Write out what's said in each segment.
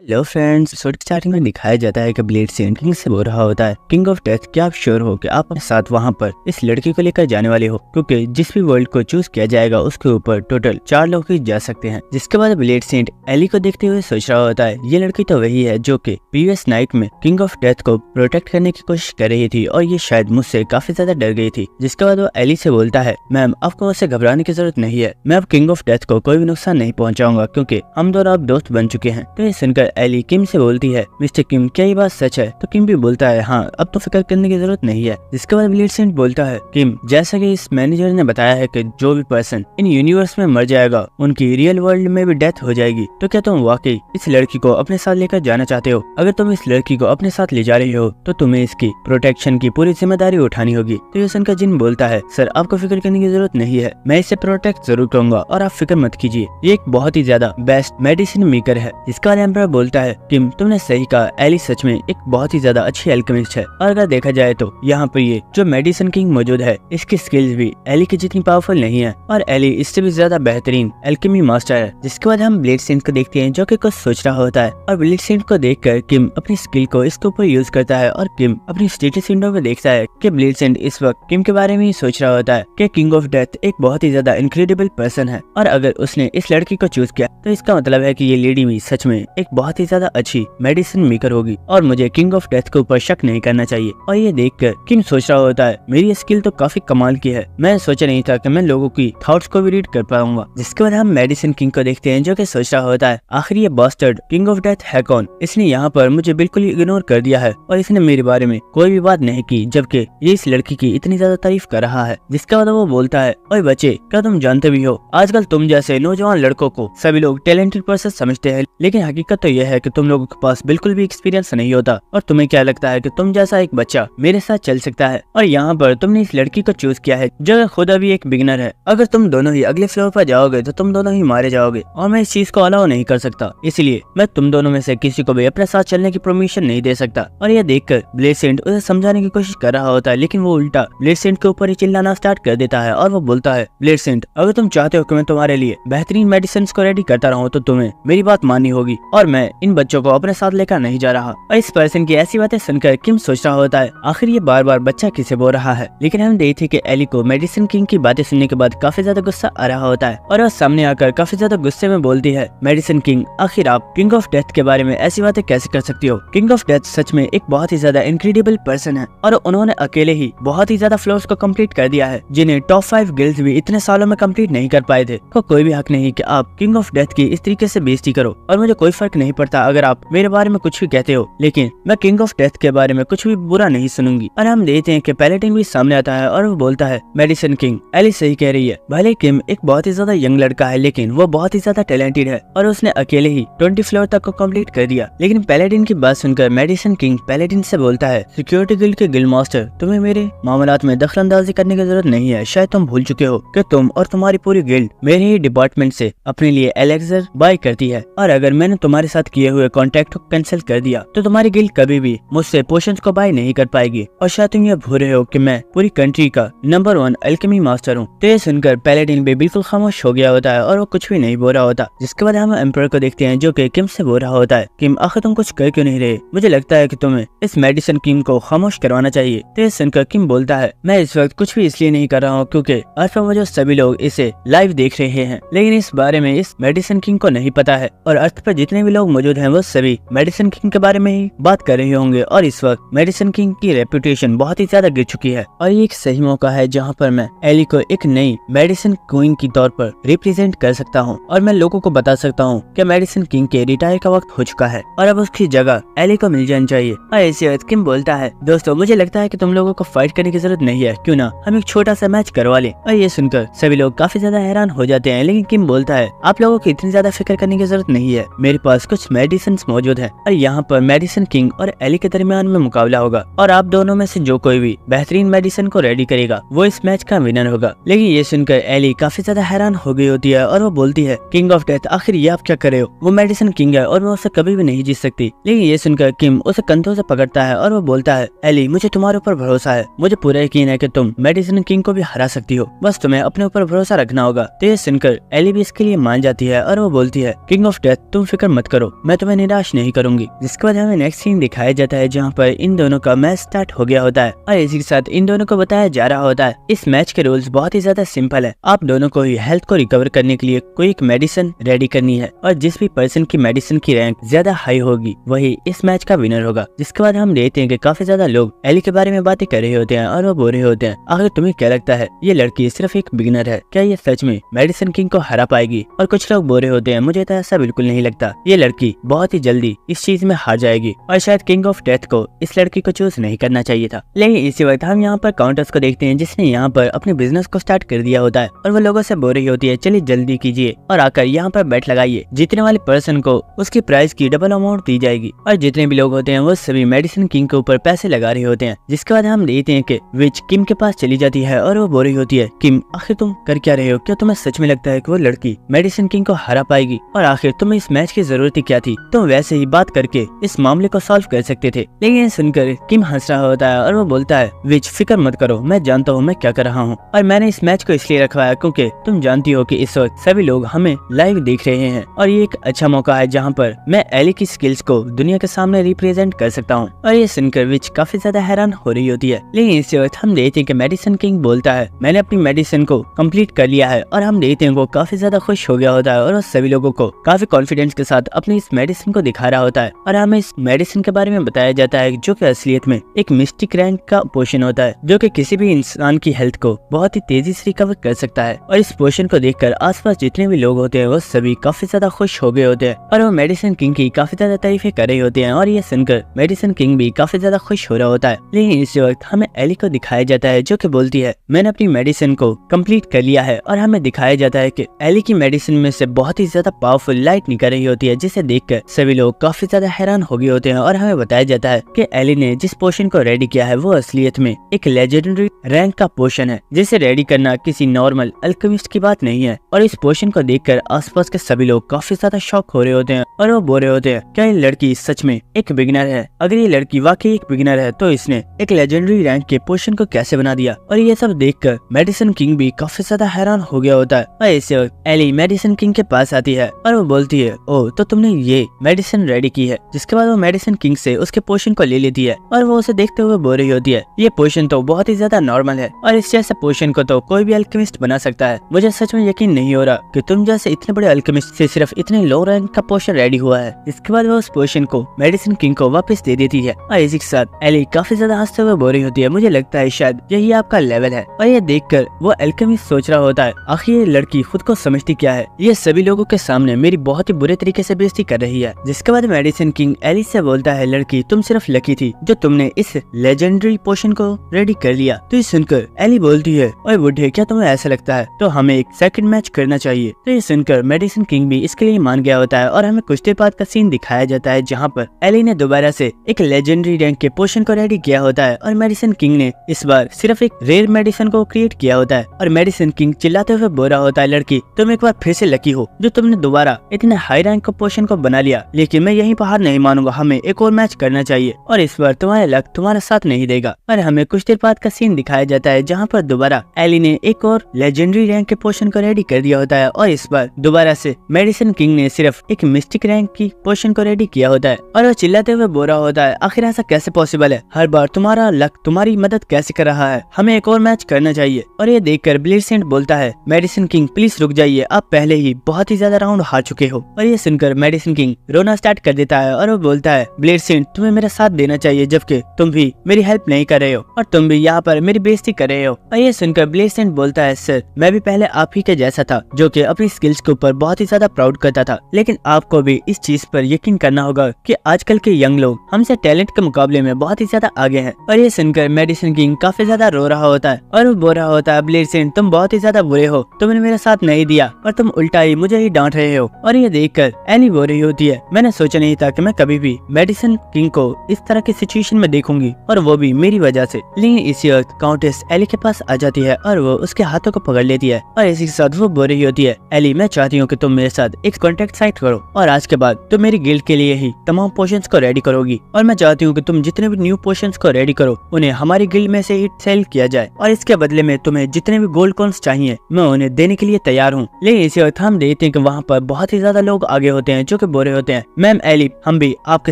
Hello friends, episode starting में दिखाया जाता है कि ब्लेड सेंट किंग से बोल रहा होता है, किंग ऑफ डेथ, क्या आप श्योर हो कि आप अपने साथ वहां पर इस लड़की को लेकर जाने वाले हो? क्योंकि जिस भी वर्ल्ड को चूज किया जाएगा उसके ऊपर टोटल 4 लोग ही जा सकते हैं। जिसके बाद ब्लेड सेंट एली को देखते हुए सोच रहा होता है, ये लड़की तो वही है जो कि प्रीवियस नाइट में किंग ऑफ डेथ को प्रोटेक्ट करने की कोशिश कर रही थी और ये शायद मुझसे काफी ज्यादा डर गई थी। जिसके बाद वो एली से बोलता है, मैम आपको मुझसे घबराने की जरूरत नहीं है, मैं अब किंग ऑफ डेथ को कोई भी नुकसान नहीं पहुंचाऊंगा क्योंकि हम दोनों अब दोस्त बन चुके हैं। तो ये सुनकर एली किम से बोलती है, मिस्टर किम क्या ये बात सच है? तो किम भी बोलता है, हाँ अब तो फिक्र करने की जरूरत नहीं है। जिसके बाद ब्लेड सेंट बोलता है, किम जैसा कि इस मैनेजर ने बताया है कि जो भी पर्सन इन यूनिवर्स में मर जाएगा उनकी रियल वर्ल्ड में भी डेथ हो जाएगी। तो क्या तुम वाकई इस लड़की को अपने साथ लेकर जाना चाहते हो? अगर तुम इस लड़की को अपने साथ ले जा रही हो तो तुम्हें इसकी प्रोटेक्शन की पूरी जिम्मेदारी उठानी होगी। तो ये सुनकर जिन बोलता है, सर आपको फिक्र करने की जरूरत नहीं है, मैं इसे प्रोटेक्ट जरूर करूंगा और आप फिक्र मत कीजिए, ये एक बहुत ही ज्यादा बेस्ट मेडिसिन मेकर है। इसके बाद एम्परर बोलता है, किम तुमने सही कहा, एली सच में एक बहुत ही ज्यादा अच्छी एल्केमिस्ट है और अगर देखा जाए तो यहाँ पर ये जो मेडिसिन किंग मौजूद है इसकी स्किल्स भी एली की जितनी पावरफुल नहीं है और एली इससे भी ज्यादा बेहतरीन एल्केमी मास्टर है। जिसके बाद हम ब्लेड सेंट को देखते हैं जो कि कुछ सोच रहा होता है और ब्लेड सेंट को देखकर किम अपनी स्किल को इसके ऊपर यूज करता है और किम अपनी स्टेटस विंडो में देखता है कि ब्लेड सेंट इस वक्त किम के बारे में ही सोच रहा होता है कि किंग ऑफ डेथ एक बहुत ही ज्यादा इनक्रेडिबल पर्सन है और अगर उसने इस लड़की को चूज किया तो इसका मतलब है कि ये लेडी भी सच में एक बहुत ही ज्यादा अच्छी मेडिसिन मेकर होगी और मुझे किंग ऑफ डेथ के ऊपर शक नहीं करना चाहिए। और ये देखकर किम सोच रहा होता है, मेरी स्किल तो काफी कमाल की है, मैं सोचा नहीं था कि मैं लोगों की थॉट्स को भी रीड कर पाऊंगा। जिसके बाद हम मेडिसिन किंग को देखते हैं जो कि सोच रहा होता है, आखिर ये बास्टर्ड किंग ऑफ डेथ है कौन? इसने यहाँ पर मुझे बिल्कुल ही इग्नोर कर दिया है और इसने मेरे बारे में कोई भी बात नहीं की जबकि ये इस लड़की की इतनी ज्यादा तारीफ कर रहा है। जिसके बाद वो बोलता है, ओए बच्चे क्या तुम जानते भी हो आजकल तुम जैसे नौजवान लड़कों को सभी लोग टैलेंटेड पर्सन समझते हैं, लेकिन हकीकत तो यह है कि तुम लोगों के पास बिल्कुल भी एक्सपीरियंस नहीं होता और तुम्हें क्या लगता है कि तुम जैसा एक बच्चा मेरे साथ चल सकता है और यहाँ पर तुमने इस लड़की को चूज किया है जो खुद अभी एक बिगिनर है। अगर तुम दोनों ही अगले फ्लोर पर जाओगे तो तुम दोनों ही मारे जाओगे और मैं इस चीज को अलाउ नहीं कर सकता, इसलिए मैं तुम दोनों में से किसी को भी अपने साथ चलने की परमिशन नहीं दे सकता। और यह देखकर ब्लेड सेंट उसे समझाने की कोशिश कर रहा होता है लेकिन वो उल्टा ब्लेड सेंट के ऊपर ही चिल्लाना स्टार्ट कर देता है और वो बोलता है, ब्लेड सेंट अगर तुम चाहते हो कि मैं तुम्हारे लिए बेहतरीन मेडिसिन को रेडी करता रहूं तो तुम्हें मेरी बात माननी होगी और मैं इन बच्चों को अपने साथ लेकर नहीं जा रहा। और इस पर्सन की ऐसी बातें सुनकर किम सोच रहा होता है, आखिर ये बार बार बच्चा किसे बोल रहा है। लेकिन हम देखते कि एली को मेडिसिन किंग की बातें सुनने के बाद काफी ज्यादा गुस्सा आ रहा होता है और वह सामने आकर काफी ज्यादा गुस्से में बोलती है, मेडिसिन किंग आखिर आप किंग ऑफ डेथ के बारे में ऐसी बातें कैसे कर सकती हो? किंग ऑफ डेथ सच में एक बहुत ही ज्यादा इनक्रेडिबल पर्सन है और उन्होंने अकेले ही बहुत ही ज्यादा फ्लोर्स को कंप्लीट कर दिया है जिन्हें टॉप 5 गिल्ड्स भी इतने सालों में कंप्लीट नहीं कर पाए थे। तो कोई भी हक नहीं कि आप किंग ऑफ डेथ की इस तरीके से बेइज्जती करो और मुझे कोई फर्क नहीं पड़ता अगर आप मेरे बारे में कुछ भी कहते हो, लेकिन मैं किंग ऑफ डेथ के बारे में कुछ भी बुरा नहीं सुनूंगी। और हम देखते हैं कि पैलेटिन भी सामने आता है और वो बोलता है, मेडिसिन किंग एली सही कह रही है, भले किम एक बहुत ही ज्यादा यंग लड़का है लेकिन वो बहुत ही ज्यादा टैलेंटेड है और उसने अकेले ही 20 फ्लोर तक को कंप्लीट कर दिया। लेकिन पैलेटिन की बात सुनकर मेडिसिन किंग पैलेटिन से बोलता है, सिक्योरिटी गिल्ड के गिल्ड मास्टर तुम्हें मेरे मामलात में दखलंदाजी करने की जरूरत नहीं है, शायद तुम भूल चुके हो कि तुम और तुम्हारी पूरी गिल्ड मेरे ही डिपार्टमेंट से अपने लिए एलेक्सर बाय करती है और अगर मैंने तुम्हारे साथ किए हुए कॉन्ट्रैक्ट को कैंसिल कर दिया तो तुम्हारी गिल्ड कभी भी मुझसे पोशंस को बाय नहीं कर पाएगी। और शायद तुम ये भूल रहे हो कि मैं पूरी कंट्री का नंबर 1 एल्केमी मास्टर हूँ। तो ये सुनकर पैलेटिन भी बिल्कुल खामोश हो गया होता है और वो कुछ भी नहीं बोल रहा होता। जिसके बाद हम एम्परर को देखते हैं जो कि किम से बोल रहा होता है, किम आखिर तुम कुछ कर क्यों नहीं रहे? मुझे लगता है कि तुम्हें इस मेडिसिन किंग को खामोश करवाना चाहिए। तो ये सुनकर किम बोलता है, मैं इस वक्त कुछ भी इसलिए नहीं कर रहा हूँ क्योंकि अर्थ पर मौजूद सभी लोग इसे लाइव देख रहे हैं, लेकिन इस बारे में इस मेडिसिन किंग को नहीं पता है और अर्थ पर जितने भी लोग मौजूद हैं वो सभी मेडिसिन किंग के बारे में ही बात कर रहे होंगे और इस वक्त मेडिसिन किंग की रेपुटेशन बहुत ही ज्यादा गिर चुकी है और ये एक सही मौका है जहां पर मैं एली को एक नई मेडिसिन क्वीन की तौर पर रिप्रेजेंट कर सकता हूं और मैं लोगों को बता सकता हूं कि मेडिसिन किंग के रिटायर का वक्त हो चुका है और अब उसकी जगह एली को मिल जानी चाहिए। और ऐसे वक्त किम बोलता है, दोस्तों मुझे लगता है कि तुम लोगों को फाइट करने की जरूरत नहीं है, क्यों ना हम एक छोटा सा मैच करवा लें। और ये सुनकर सभी लोग काफी ज्यादा हैरान हो जाते हैं लेकिन किम बोलता है, आप लोगों को इतनी ज्यादा फिक्र करने की जरूरत नहीं है, मेरे पास कुछ मेडिसिन मौजूद है और यहाँ पर मेडिसिन किंग और एली के दरमियान में मुकाबला होगा और आप दोनों में से जो कोई भी बेहतरीन मेडिसिन को रेडी करेगा वो इस मैच का विनर होगा। लेकिन ये सुनकर एली काफी ज्यादा हैरान हो गई होती है और वो बोलती है, किंग ऑफ डेथ आखिर ये आप क्या कर रहे हो? वो मेडिसिन किंग है और मैं उससे कभी भी नहीं जीत सकती। लेकिन ये सुनकर किम उसे कंधों से पकड़ता है और वो बोलता है, एली मुझे तुम्हारे ऊपर भरोसा है, मुझे पूरा यकीन है कि तुम मेडिसिन किंग को भी हरा सकती हो, बस तुम्हें अपने ऊपर भरोसा रखना होगा। तो ये सुनकर एली भी इसके लिए मान जाती है और वो बोलती है, किंग ऑफ डेथ तुम फिक्र मत करो, मैं तुम्हें निराश नहीं करूंगी। जिसके बाद हमें नेक्स्ट सीन दिखाया जाता है जहाँ पर इन दोनों का मैच स्टार्ट हो गया होता है और इसी के साथ इन दोनों को बताया जा रहा होता है इस मैच के रूल्स बहुत ही ज्यादा सिंपल है। आप दोनों को ही हेल्थ को रिकवर करने के लिए कोई एक मेडिसिन रेडी करनी है और जिस भी पर्सन की मेडिसिन की रैंक ज्यादा हाई होगी वही इस मैच का विनर होगा। जिसके बाद हम देखते हैं कि काफी ज्यादा लोग एली के बारे में बातें कर रहे होते हैं और वो बोल रहे होते हैं आखिर तुम्हें क्या लगता है ये लड़की सिर्फ एक बिगिनर है, क्या ये सच में मेडिसिन किंग को हरा पाएगी? और कुछ लोग बोल रहे होते हैं मुझे तो ऐसा बिल्कुल नहीं लगता, ये लड़की बहुत ही जल्दी इस चीज में हार जाएगी और शायद किंग ऑफ डेथ को इस लड़की को चूज नहीं करना चाहिए था। लेकिन इसी वक्त हम यहाँ पर काउंटर्स को देखते हैं जिसने यहाँ पर अपने बिजनेस को स्टार्ट कर दिया होता है और वो लोगों से बोल रही होती है चलिए जल्दी कीजिए और आकर यहाँ पर बैठ लगाइए, जीतने वाले पर्सन को उसकी प्राइस की डबल अमाउंट दी जाएगी। और जितने भी लोग होते हैं वो सभी मेडिसिन किंग के ऊपर पैसे लगा रहे होते हैं। जिसके बाद हम देखते हैं कि विच किम के पास चली जाती है और वो बोल रही होती है किम आखिर तुम कर क्या रहे हो, क्या तुम्हें सच में लगता है कि वो लड़की मेडिसिन किंग को हरा पाएगी? और आखिर तुम्हें इस मैच की जरूरत ही क्या थी, तुम वैसे ही बात करके इस मामले को सॉल्व कर सकते थे। लेकिन ये सुनकर किम हंस रहा होता है और वो बोलता है विच फिक्र मत करो, मैं जानता हूँ मैं क्या कर रहा हूँ और मैंने इस मैच को इसलिए रखवाया क्योंकि तुम जानती हो कि इस वक्त सभी लोग हमें लाइव देख रहे हैं और ये एक अच्छा मौका है जहाँ पर मैं एली की स्किल्स को दुनिया के सामने रिप्रेजेंट कर सकता हूँ। और ये सुनकर विच काफी ज्यादा हैरान हो रही होती है। लेकिन इस वक्त हम देखते हैं कि मेडिसिन किंग बोलता है मैंने अपनी मेडिसिन को कंप्लीट कर लिया है और हम देखते हैं वो काफी ज्यादा खुश हो गया होता है और वो सभी लोगों को काफी कॉन्फिडेंस के साथ अपनी इस मेडिसिन को दिखा रहा होता है और हमें इस मेडिसिन के बारे में बताया जाता है जो कि असलियत में एक मिस्टिक रैंक का पोशन होता है जो कि किसी भी इंसान की हेल्थ को बहुत ही तेजी से रिकवर कर सकता है। और इस पोशन को देखकर आसपास जितने भी लोग होते हैं वो सभी काफी ज्यादा खुश हो गए होते हैं और वो मेडिसिन किंग की काफी ज्यादा तारीफें कर रहे होते हैं और ये सुनकर मेडिसिन किंग भी काफी ज्यादा खुश हो रहा होता है। लेकिन इस वक्त हमें एली को दिखाया जाता है जो कि बोलती है मैंने अपनी मेडिसिन को कंप्लीट कर लिया है और हमें दिखाया जाता है कि एली की मेडिसिन में से बहुत ही ज्यादा पावरफुल लाइट निकल रही होती है जिसे देखकर सभी लोग काफी ज्यादा हैरान हो गए होते हैं। और हमें बताया जाता है कि एली ने जिस पोशन को रेडी किया है वो असलियत में एक लेजेंडरी रैंक का पोशन है जिसे रेडी करना किसी नॉर्मल अल्केमिस्ट की बात नहीं है। और इस पोशन को देखकर आसपास के सभी लोग काफी ज्यादा शॉक हो रहे होते हैं और वो बोल रहे होते हैं क्या ये लड़की सच में एक बिगिनर है? अगर ये लड़की वाकई एक बिगिनर है तो इसने एक लेजेंडरी रैंक के पोशन को कैसे बना दिया? और ये सब देखकर मेडिसिन किंग भी काफी ज्यादा हैरान हो गया होता है। और इस वक्त एली मेडिसिन किंग के पास आती है और वो बोलती है ओह तो तुमने ये मेडिसिन रेडी की है। जिसके बाद वो मेडिसिन किंग से उसके पोशन को ले लेती है और वो उसे देखते हुए बोल रही होती है ये पोशन तो बहुत ही ज्यादा नॉर्मल है और इस जैसे पोशन को तो कोई भी अल्केमिस्ट बना सकता है। मुझे सच में यकीन नहीं हो रहा कि तुम जैसे इतने बड़े अल्केमिस्ट से सिर्फ इतने लो रैंक का पोशन रेडी हुआ है। इसके बाद वो उस पोशन को मेडिसिन किंग को वापस दे देती है और इसी के साथ एली काफी ज्यादा हंसते हुए बोल रही होती है मुझे लगता है शायद यही आपका लेवल है। और ये देखकर वो अल्केमिस्ट सोच रहा होता है आखिर ये लड़की खुद को समझती क्या है, ये सभी लोगों के सामने मेरी बहुत ही बुरे तरीके से बेइज्जती कर रही है। जिसके बाद मेडिसिन किंग एली से बोलता है लड़की तुम सिर्फ लकी थी जो तुमने इस लेजेंडरी पोशन को रेडी कर लिया। तो ये सुनकर एली बोलती है ओए बुढ़े क्या तुम्हें ऐसा लगता है तो हमें एक सेकंड मैच करना चाहिए। तो ये सुनकर मेडिसिन किंग भी इसके लिए मान गया होता है और हमें कुछ देर बाद का सीन दिखाया जाता है जहाँ पर एली ने दोबारा से एक लेजेंडरी रैंक के पोशन को रेडी किया होता है और मेडिसिन किंग ने इस बार सिर्फ एक रेयर मेडिसिन को क्रिएट किया होता है। और मेडिसिन किंग चिल्लाते हुए बोल रहा होता है लड़की तुम एक बार फिर से लकी हो जो तुमने दोबारा इतने हाई रैंक का पोशन को बना लिया, लेकिन मैं यहीं पर हार नहीं मानूंगा, हमें एक और मैच करना चाहिए और इस बार तुम्हारा लक तुम्हारा साथ नहीं देगा। और हमें कुछ देर बाद का सीन दिखाया जाता है जहाँ पर दोबारा एली ने एक और लेजेंडरी रैंक के पोशन को रेडी कर दिया होता है और इस बार दोबारा से मेडिसिन किंग ने सिर्फ एक मिस्टिक रैंक की पोशन को रेडी किया होता है और वो चिल्लाते हुए बोल रहा होता है आखिर ऐसा कैसे पॉसिबल है, हर बार तुम्हारा लक तुम्हारी मदद कैसे कर रहा है, हमें एक और मैच करना चाहिए। और ये देखकर ब्लेडसेंट बोलता है मेडिसिन किंग प्लीज रुक जाइए, आप पहले ही बहुत ही ज्यादा राउंड हार चुके हो। और ये सुनकर मेडिसिन किंग रोना स्टार्ट कर देता है और वो बोलता है ब्लेडसेंट तुम्हें मेरा साथ देना चाहिए जबकि तुम भी मेरी हेल्प नहीं कर रहे हो और तुम भी यहाँ पर मेरी बेइज्जती कर रहे हो। और ये सुनकर ब्लेडसेंट बोलता है सर मैं भी पहले आप ही के जैसा था जो कि अपनी स्किल्स के ऊपर बहुत ही ज्यादा प्राउड करता था, लेकिन आपको भी इस चीज पर यकीन करना होगा कि आजकल के यंग लोग हमसे टैलेंट के मुकाबले में बहुत ही ज्यादा आगे हैं। और ये सुनकर मेडिसिन किंग काफी ज्यादा रो रहा होता है और वो बोल रहा होता है ब्लेडसेंट तुम बहुत ही ज्यादा बुरे हो, तुमने मेरा साथ नहीं दिया और तुम उल्टा ही मुझे ही डांट रहे हो। और ये देखकर एली बोल रही होती है मैंने सोचा नहीं था कि मैं कभी भी मेडिसिन किंग को इस तरह की सिचुएशन में देखूंगी और वो भी मेरी वजह से। लेकिन इसी वक्त काउंटेस एली के पास आ जाती है और वो उसके हाथों को पकड़ लेती है और इसी के साथ वो बोल रही होती है एली मैं चाहती हूँ कि तुम मेरे साथ एक कॉन्ट्रैक्ट साइन करो और आज के बाद तुम मेरी गिल्ड के लिए ही तमाम पोशंस को रेडी करोगी और मैं चाहती हूँ कि तुम जितने भी न्यू पोशंस को रेडी करो उन्हें हमारी गिल्ड में से ही सेल किया जाए और इसके बदले में तुम्हें जितने भी गोल्ड कॉइंस चाहिए मैं उन्हें देने के लिए तैयार हूँ। लेकिन इसी वक्त हम देखते हैं कि वहाँ पर बहुत ही ज्यादा लोग आगे होते हैं जो कि होकर बोल रहे होते हैं, मैम एली, हम भी आपके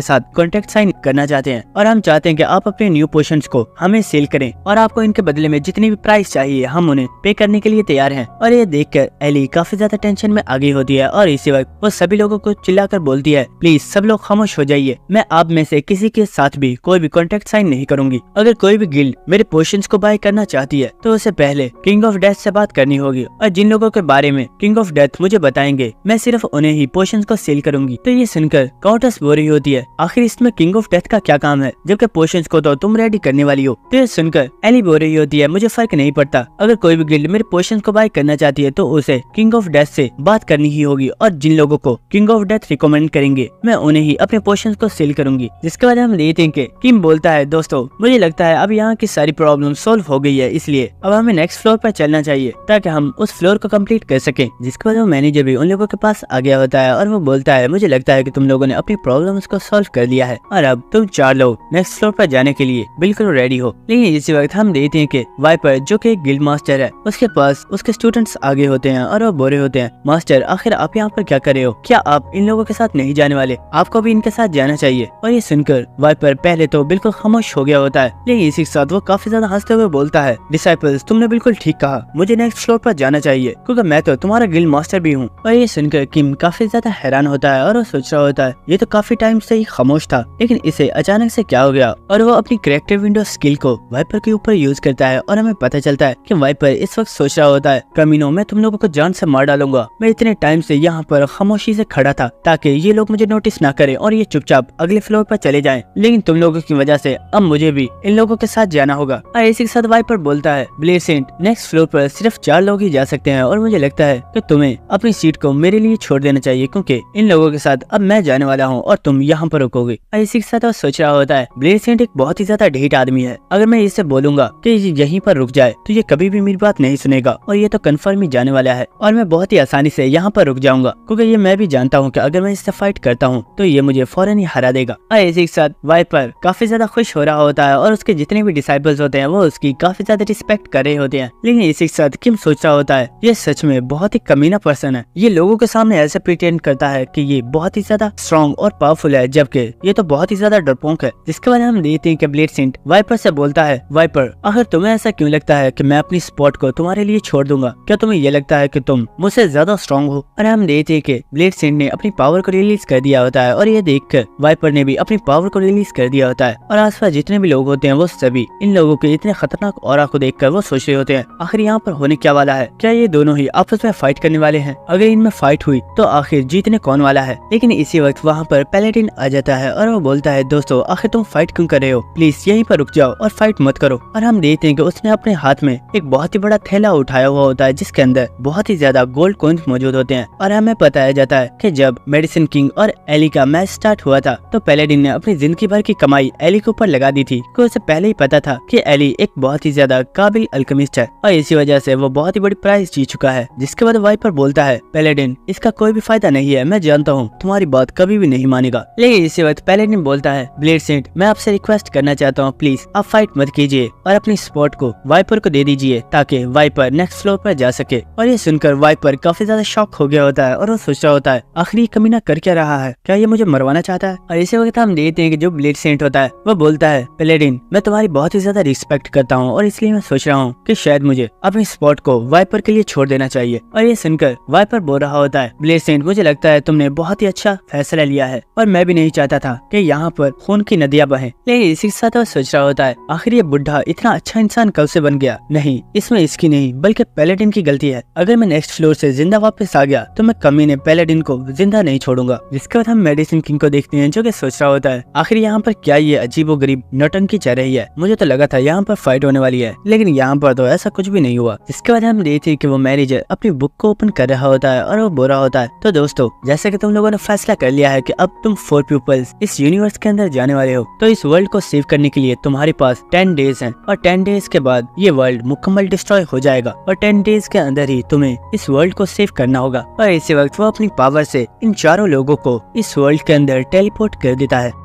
साथ कॉन्ट्रैक्ट साइन करना चाहते हैं और हम चाहते हैं कि आप अपने न्यू पोशंस को हमें सेल करें और आपको इनके बदले में जितनी भी प्राइस चाहिए हम उन्हें पे करने के लिए तैयार हैं। और ये देखकर एली काफी ज्यादा टेंशन में आ गई होती है और इसी वक्त वो सभी लोगों को चिल्लाकर बोलती है, प्लीज सब लोग खामोश हो जाइए, मैं आप में से किसी के साथ भी कोई भी कॉन्ट्रैक्ट साइन नहीं करूंगी। अगर कोई भी गिल्ड मेरे पोशंस को बाय करना चाहती है तो उसे पहले किंग ऑफ डेथ से बात करनी होगी और जिन लोगों के बारे में किंग ऑफ डेथ मुझे बताएंगे मैं सिर्फ उन्हें ही पोशंस को सेल करूंगी। तो ये सुनकर काउंटेस बोल रही होती है, आखिर इसमें किंग ऑफ डेथ का क्या काम है जबकि पोशंस को तो तुम रेडी करने वाली हो। तो ये सुनकर एली बोल रही होती है, मुझे फर्क नहीं पड़ता, अगर कोई भी गिल्ड मेरे पोशंस को बाय करना चाहती है तो उसे किंग ऑफ डेथ से बात करनी ही होगी और जिन लोगों को किंग ऑफ डेथ रिकमेंड करेंगे मैं उन्हें ही अपने पोशंस को सेल करूंगी। जिसके बाद हम देखते हैं कि किम बोलता है, दोस्तों मुझे लगता है अब यहाँ की सारी प्रॉब्लम सॉल्व हो गई है, इसलिए अब हमें नेक्स्ट फ्लोर पर चलना चाहिए ताकि हम उस फ्लोर को कंप्लीट कर सकें। जिसके बाद वो मैनेजर भी उन लोगों के पास आ गया होता है और वो बोलता है, मुझे लगता है कि तुम लोगों ने अपनी प्रॉब्लम्स को सॉल्व कर लिया है और अब तुम 4 लोग नेक्स्ट फ्लोर पर जाने के लिए बिल्कुल रेडी हो। लेकिन इसी वक्त हम देखते हैं कि वाइपर जो कि एक गिल्ड मास्टर है उसके पास उसके स्टूडेंट्स आगे होते हैं और वो बोल रहे होते हैं, मास्टर आखिर आप यहाँ पर क्या कर रहे हो, क्या आप इन लोगों के साथ नहीं जाने वाले, आपको भी इनके साथ जाना चाहिए। और ये सुनकर वाइपर पहले तो बिल्कुल खामोश हो गया होता है, लेकिन इसी के साथ वो काफी ज्यादा हंसते हुए बोलता है, डिसाइपल्स तुमने बिल्कुल ठीक कहा, मुझे नेक्स्ट फ्लोर पर जाना चाहिए क्योंकि मैं तो तुम्हारा गिल्ड मास्टर भी हूँ। और ये सुनकर किम काफी ज्यादा हैरान होता है और वो सोच रहा होता है, ये तो काफी टाइम से ही खामोश था लेकिन इसे अचानक से क्या हो गया। और वो अपनी क्रिएटिव विंडो स्किल को वाइपर के ऊपर यूज करता है और हमें पता चलता है कि वाइपर इस वक्त सोच रहा होता है, कमीनों मैं तुम लोगों को जान से मार डालूंगा, मैं इतने टाइम से यहाँ पर खामोशी से खड़ा था ताकि ये लोग मुझे नोटिस ना करें और ये चुपचाप अगले फ्लोर पर चले जाएं, लेकिन तुम लोगों की वजह से अब मुझे भी इन लोगों के साथ जाना होगा। और इसी के साथ वाइपर बोलता है, ब्लेड सेंट नेक्स्ट फ्लोर पर सिर्फ 4 लोग ही जा सकते हैं और मुझे लगता है कि तुम्हें अपनी सीट को मेरे लिए छोड़ देना चाहिए क्योंकि इन लोगों के साथ अब मैं जाने वाला हूँ और तुम यहाँ पर रुकोगे। और इसी के साथ वो सोच रहा होता है, ब्लेड सेंट एक बहुत ही ज्यादा ढीठ आदमी है, अगर मैं इससे बोलूंगा कि यहीं पर रुक जाए तो ये कभी भी मेरी बात नहीं सुनेगा और ये तो कंफर्म ही जाने वाला है और मैं बहुत ही आसानी से यहाँ पर रुक जाऊंगा क्योंकि ये मैं भी जानता हूँ कि अगर मैं इससे फाइट करता हूँ तो ये मुझे फौरन ही हरा देगा। और इसी के साथ वाइपर काफी ज्यादा खुश हो रहा होता है और उसके जितने भी डिसाइपल्स होते हैं वो उसकी काफी ज्यादा रिस्पेक्ट कर रहे होते हैं। लेकिन इसी के साथ किम सोच रहा होता है, ये सच में बहुत ही कमीना पर्सन है, ये लोगों के सामने ऐसे प्रिटेंड करता है कि ये बहुत ही ज्यादा स्ट्रॉन्ग और पावरफुल है जबकि ये तो बहुत ही ज्यादा डरपोक है। जिसके बाद हम देखते हैं कि ब्लेड सेंट वाइपर से बोलता है, वाइपर आखिर तुम्हें ऐसा क्यों लगता है कि मैं अपनी स्पॉट को तुम्हारे लिए छोड़ दूंगा, क्या तुम्हें ये लगता है कि तुम मुझसे ज्यादा स्ट्रॉन्ग हो। और हम देखते हैं कि ब्लेड सेंट ने अपनी पावर को रिलीज कर दिया होता है और ये देखकर वाइपर ने भी अपनी पावर को रिलीज कर दिया होता है और आसपास जितने भी लोग होते हैं वो सभी इन लोगों के इतने खतरनाक ऑरा को देखकर वो सोच रहे होते हैं, आखिर यहाँ पर होने क्या वाला है, क्या ये दोनों ही आपस में फाइट करने वाले हैं, अगर इनमें फाइट हुई तो आखिर जीतने कौन वाला है। लेकिन इसी वक्त वहाँ पर पैलेडिन आ जाता है और वो बोलता है, दोस्तों आखिर तुम फाइट क्यों कर रहे हो, प्लीज यहीं पर रुक जाओ और फाइट मत करो। और हम देखते हैं कि उसने अपने हाथ में एक बहुत ही बड़ा थैला उठाया हुआ होता है जिसके अंदर बहुत ही ज्यादा गोल्ड कॉइन्स मौजूद होते हैं। और हमें बताया जाता है कि जब मेडिसिन किंग और एली का मैच स्टार्ट हुआ था तो पैलेडिन ने अपनी जिंदगी भर की कमाई एली के ऊपर लगा दी थी क्योंकि उसे पहले ही पता था कि एली एक बहुत ही ज्यादा काबिल अल्केमिस्ट है और इसी वजह से वो बहुत ही बड़ी प्राइज जीत चुका है। जिसके बाद वाइपर बोलता है, पैलेडिन इसका कोई भी फायदा नहीं है, मैं जानता हूँ तुम्हारी बात कभी भी नहीं मानेगा। लेकिन इसी वक्त पैलेडिन बोलता है, ब्लेड सेंट मैं आपसे रिक्वेस्ट करना चाहता हूँ, प्लीज आप फाइट मत कीजिए और अपनी स्पॉट को वाइपर को दे दीजिए ताकि वाइपर नेक्स्ट फ्लोर पर जा सके। और ये सुनकर वाइपर काफी ज्यादा शॉक हो गया होता है और वो सोच रहा होता है, आखिर ये कमीना कर क्या रहा है, क्या ये मुझे मरवाना चाहता है। और इसी वक्त हम देखते हैं कि जो ब्लेड सेंट होता है वो बोलता है, पैलेडिन मैं तुम्हारी बहुत ही ज्यादा रिस्पेक्ट करता हूँ और इसलिए मैं सोच रहा हूँ कि शायद मुझे अपनी स्पॉट को वाइपर के लिए छोड़ देना चाहिए। और ये सुनकर वाइपर बोल रहा होता है, ब्लेड सेंट मुझे लगता है तुमने बहुत ही अच्छा फैसला लिया है और मैं भी नहीं चाहता था कि यहाँ पर खून की नदियाँ बहें। लेकिन इसी के साथ वो सोच रहा होता है, आखिर ये बुढ़ा इतना अच्छा इंसान कब से बन गया, नहीं इसमें इसकी नहीं बल्कि पैलेडिन की गलती है, अगर मैं नेक्स्ट फ्लोर से जिंदा वापस आ गया तो मैं कमीने पैलेडिन को जिंदा नहीं छोड़ूंगा। जिसके बाद हम मेडिसिन किंग को देखते हैं जो कि सोच रहा होता है, आखिर यहाँ पर क्या ये अजीबोगरीब नौटंकी चल रही है, मुझे तो लगा था यहाँ पर फाइट होने वाली है लेकिन यहाँ पर तो ऐसा कुछ भी नहीं हुआ। जिसके बाद हम देखते हैं कि वो मैनेजर अपनी बुक को ओपन कर रहा होता है और वो बोल रहा होता है, तो दोस्तों जैसे कि तुम लोगों ने फैसला कर लिया है कि अब तुम 4 पीपल्स इस यूनिवर्स के अंदर जाने वाले हो तो इस वर्ल्ड को सेव करने के लिए तुम्हारे पास 10 डेज हैं और 10 डेज के बाद ये वर्ल्ड मुकम्मल डिस्ट्रॉय हो जाएगा और 10 डेज के अंदर ही तुम्हें इस वर्ल्ड को सेव करना होगा। और इसी वक्त वो अपनी पावर से इन चारों लोगों को इस वर्ल्ड के अंदर टेलीपोर्ट कर देता है।